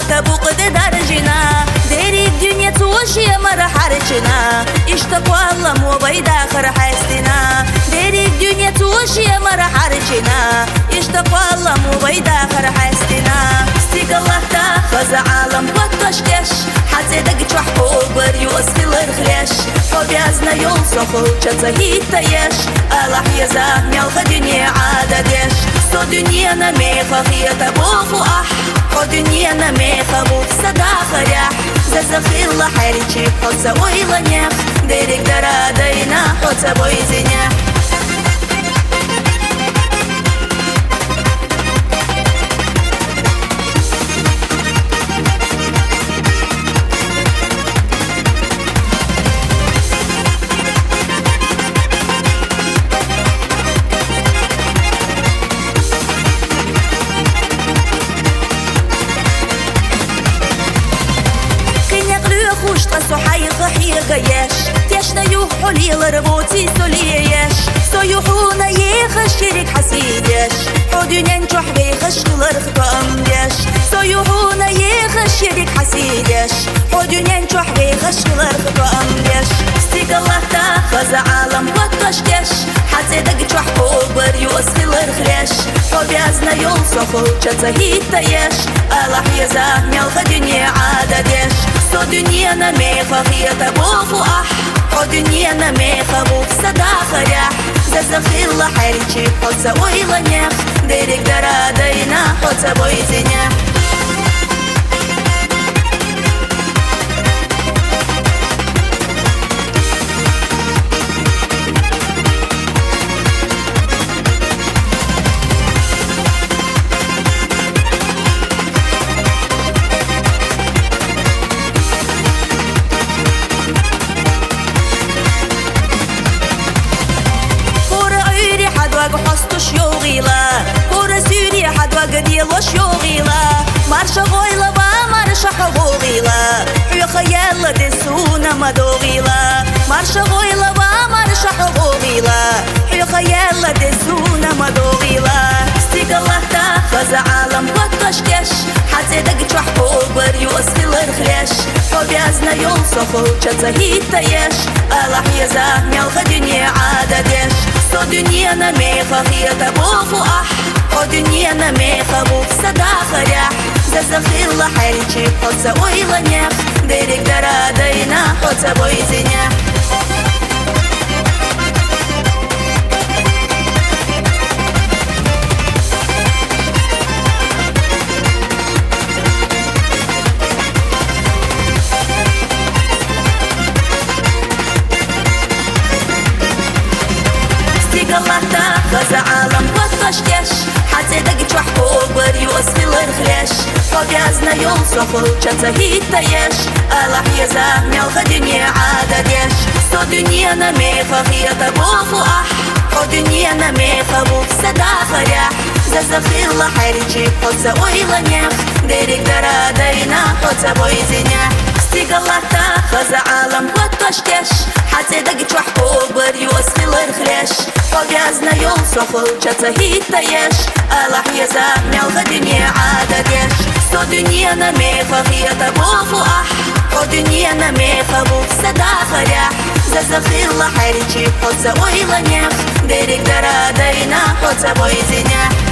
تبوق درجنا ديري الدنيا توشي مرة حرجنا اشتقوا الله مو بيد آخر حسنا ديري الدنيا توشي مرة حرجنا اشتقوا الله مو بيد آخر حسنا استيق الله تاخذ عالم وطشكش حتى دق تحكو بريو اسخل الخليش حبيازنا يوصفو تزهيتا يش الله يزا ميالخ دنيا عاددش سو دنيا نميخة هي تبوخو خو دنيا نميخة بوخ صداخ ريح زخيل الله حريشي حوصا ويلا نيخ ديريك درادينا حوصا بويزينيخ خوش قصو حيق حيقيش تيشنا يوحو ليلربوتي سوليش سويوحونا يخش شريك حسيدش حودينين جوح بيخش لرخطام ديش سويوحونا يخش شريك حسيدش حودينين جوح بيخش لرخطام ديش استيق الله تاخذ عالم وطشكش حتى دق جوح كوبر يوسخي لرخليش حبيازنا يوصفو تزهيتا يش الله يزا ميالخ دنيا عاددش سو دنيا نميخة هي تبوخو خو دنيا نميخة بوخ صداخ ريح زخيل الله حريشي حوصا ويلا نيخ ديريك درادينا حوصا بويزينيخ حستش يوغيلا كورا سوريا حد وقديلوش يوغيلا مارشا غويلا ومارشا حغوغيلا حيو خيالا دسونا مدوغيلا مارشا غويلا ومارشا حغوغيلا حيو خيالا دسونا مدوغيلا استيق الله تاخذ عالم وطشكش حتى دق تحكو بريو اسخل الخليش حبيازنا يوصفو تزهيتا يش الله يزا ميالخ دنيا عاددش سو دنيا نميخة هي تبوخو خو دنيا نميخة بوخ صداخ ريح زخيل الله حريشي حوصا ويلا نيخ ديريك درادينا حوصا بويزينيخ الله تاخذ عالم وطشكش حتى دق تحكو بريو اسخل الخليش حبيازنا يوصفو تزهيتا يش الله يزا ميالخ دنيا عاددش سو دنيا نميخة هي تبوخو خو دنيا نميخة بوخ صداخ ريح زخيل الله حريشي حوصا ويلا نيخ ديريك درادينا حوصا بويزينيخ استيق الله تاخذ عالم وطشكش حتى دق تحكو بريو اسخل الخليش حبيازنا يوصفو تزهيتا يش الله يزا ميالخ دنيا عاددش سو دنيا نميخة هي تبوخو خو دنيا نميخة بوخ صداخ ريح زخيل الله حريشي حوصا ويلا نيخ ديريك درادينا حوصا بويزينيخ